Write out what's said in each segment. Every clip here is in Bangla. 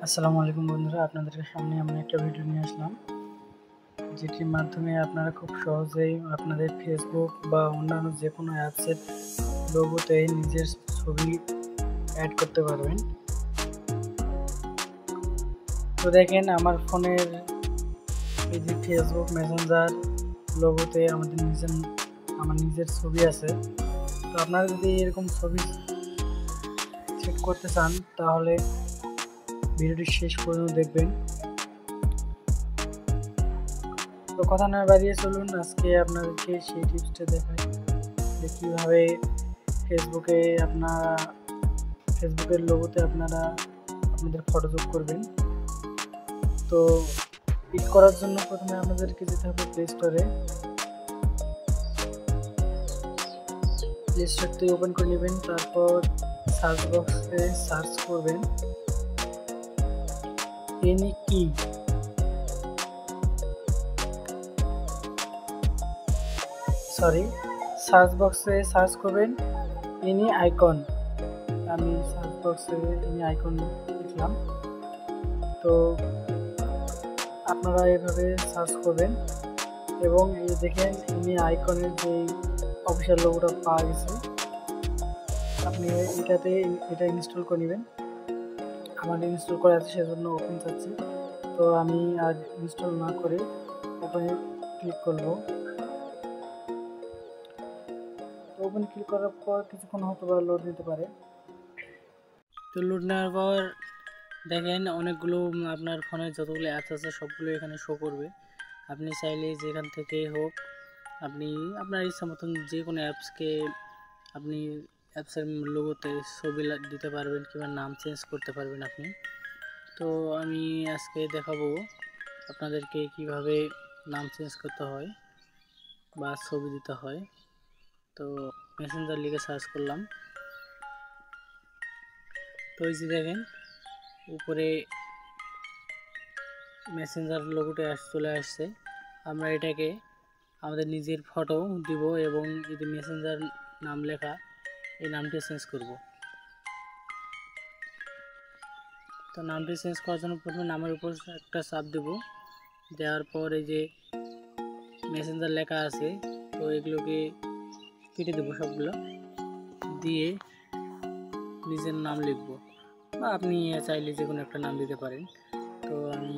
আসসালামু আলাইকুম বন্ধুরা, আপনাদের সামনে আমি একটা ভিডিও নিয়ে আসলাম, যেটির মাধ্যমে আপনারা খুব সহজেই আপনাদের ফেসবুক বা অন্যান্য যে কোনো অ্যাপসের লোগোতে নিজের ছবি অ্যাড করতে পারবেন। তো দেখেন, আমার ফোনের এই যে ফেসবুক মেসেঞ্জার লোগোতে আমার নিজের ছবি আছে। তো আপনারা যদি এরকম ছবি সেট করতে চান তাহলে ভিডিওটি শেষ পর্যন্ত দেখবেন। তো কথা না বাড়িয়ে চলুন আজকে আপনাদেরকে সেই টিপসটা দেখাই যে কীভাবে ফেসবুকের লোগোতে আপনারা আপনাদের ফটো যোগ করবেন। তো এড করার জন্য প্রথমে আপনাদেরকে যেতে হবে প্লে স্টোরটি ওপেন করে নেবেন। তারপর সার্চ বক্সে সার্চ করবেন কি সার্চ বক্সে সার্চ করবেন এনি আইকন। আমি সার্চ বক্সে এনি আইকন লিখলাম। তো আপনারা এভাবে সার্চ করবেন এবং এই দেখেন এনি আইকনের যে অফিসিয়াল লোগোটা পাওয়া গেছে, আপনি এটা ইনস্টল করে নেবেন। আমার ইনস্টল করা আছে সেজন্য ওপেন চাচ্ছি। তো আমি আর ইনস্টল না করে ওপেনে ক্লিক করব। ওপেন ক্লিক করার পর কিছুক্ষণ হয়তো বা লোড নিতে পারে। তো লোড নেওয়ার পর দেখেন অনেকগুলো আপনার ফোনে যতগুলো অ্যাপস আছে সবগুলো এখানে শো করবে। আপনি চাইলে যেখান থেকেই হোক আপনি আপনার ইচ্ছা মতন যে কোনো অ্যাপসকে আপনি অ্যাপসের লোগোতে ছবি দিতে পারবেন কিংবা নাম চেঞ্জ করতে পারবেন আপনি। তো আমি আজকে দেখাবো আপনাদেরকে কিভাবে নাম চেঞ্জ করতে হয় বা ছবি দিতে হয়। তো মেসেঞ্জার লিখে সার্চ করলাম। তো এই যে দেখেন উপরে মেসেঞ্জার লোগোটা চলে আসছে। আমরা এটাকে আমাদের নিজের ফটো দিব এবং যদি মেসেঞ্জার নাম লেখা এই নামটি চেঞ্জ করব। তো নামটি চেঞ্জ করার জন্য প্রথমে নামের উপর একটা চাপ দেব, দেওয়ার পর এই যে মেসেঞ্জার লেখা আছে তো এগুলোকে কেটে দেবো, সবগুলো দিয়ে নিজের নাম লিখব বা আপনি চাইলে যে কোনো একটা নাম দিতে পারেন। তো আমি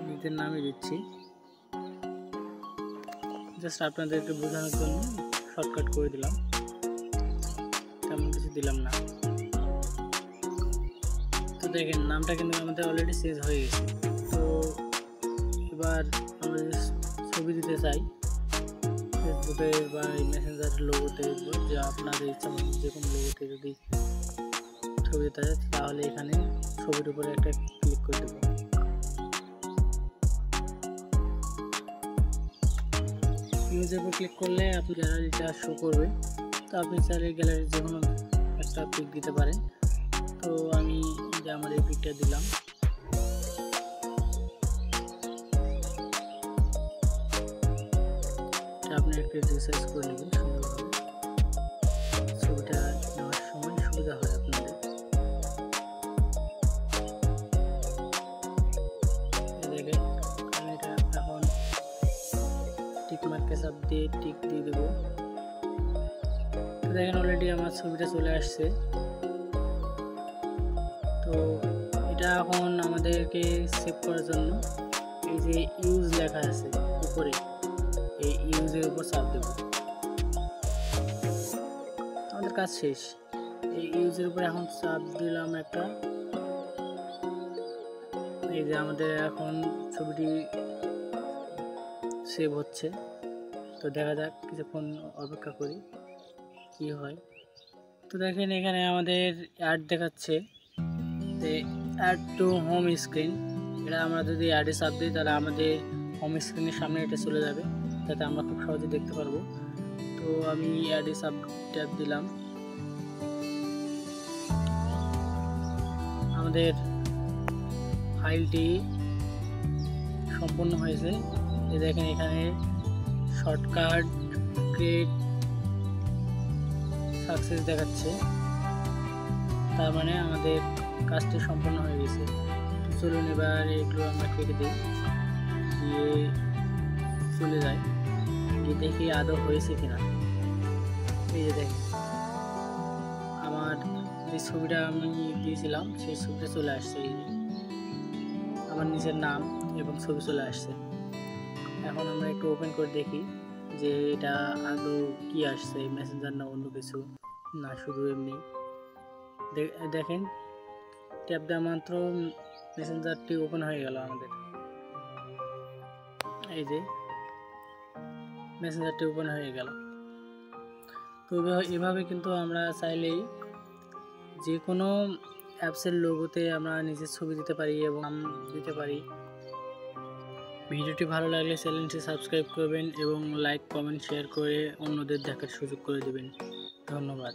নিজের নামই দিচ্ছি, জাস্ট আপনাদেরকে বোঝানোর জন্য শর্টকাট করে দিলাম, তেমন কিছু দিলাম না। তো দেখেন নামটা কিন্তু আমাদের অলরেডি চেঞ্জ হয়ে গেছে। তো এবার আমরা ছবি দিতে চাই ফেসবুকে বা মেসেঞ্জার লোগোতে, যে আপনাদের ইচ্ছা মতো যে কোনো লোগোতে যদি ছবি দিতে হয় তাহলে এখানে ছবির উপরে একটা ক্লিক করে দেবো। ইমেজের উপর ক্লিক করলে আপনি গ্যালারিটা শো করবে। তো আপনি চাইলে গ্যালারি যে কোনো একটা পিক দিতে পারেন। তো আমি যে আমার এই পিকটা দিলাম। আপনি একটু রিসার্চ করে নেবেন সুন্দরভাবে, ছবিটা নেওয়ার সময় সুবিধা হয় আপনাদের। দেখেন আমি এটা এখন টিক মার্কে চাপ দিয়ে টিক দিয়ে দেবো। দেখেন অলরেডি আমার ছবিটা চলে আসছে। তো এটা এখন আমাদেরকে সেভ করার জন্য এই যে ইউজ লেখা আছে উপরে, এই ইউজের উপর চাপ দেব। আমাদের কাজ শেষ। এই ইউজের উপর এখন চাপ দিলাম একটা। এই যে আমাদের এখন ছবিটি সেভ হচ্ছে। তো দেখা যাক, কিছুক্ষণ অপেক্ষা করি কি হয়। তো দেখেন এখানে আমাদের অ্যাড দেখাচ্ছে যে অ্যাড টু হোম স্ক্রিন। এটা আমরা যদি অ্যাডে চাপ দিই তাহলে আমাদের হোম স্ক্রিনের সামনে এটা চলে যাবে, যাতে আমরা খুব সহজে দেখতে পারবো। তো আমি অ্যাডে চাপ ট্যাপ দিলাম। আমাদের ফাইলটি সম্পূর্ণ হয়েছে। এই দেখেন এখানে শর্টকাট ক্রিয়েট সাকসেস দেখাচ্ছে, তার মানে আমাদের কাজটি সম্পন্ন হয়ে গেছে। চলুন এবার এগুলো আমরা কেটে দিই, দিয়ে চলে যাই, গিয়ে দেখি আদৌ হয়েছে কিনা। এই যে দেখেন আমার যে ছবিটা আমি দিয়েছিলাম সেই ছবিটা চলে আসছে, এই যে আমার নিজের নাম এবং ছবি চলে আসছে। এখন আমরা একটু ওপেন করে দেখি যে এটা আদৌ কি আসছে, মেসেঞ্জার না অন্য কিছু, না শুধু এমনি। দেখেন ট্যাপ দেওয়া মাত্র মেসেঞ্জারটি ওপেন হয়ে গেল আমাদের। এই যে মেসেঞ্জারটি ওপেন হয়ে গেল। তো এভাবে কিন্তু আমরা চাইলেই যে কোনো অ্যাপসের লোগোতে আমরা নিজের ছবি দিতে পারি এবং নাম দিতে পারি। ভিডিওটি ভালো লাগলে চ্যানেলটি সাবস্ক্রাইব করবেন এবং লাইক, কমেন্ট, শেয়ার করে অন্যদের দেখার সুযোগ করে দেবেন। ধন্যবাদ।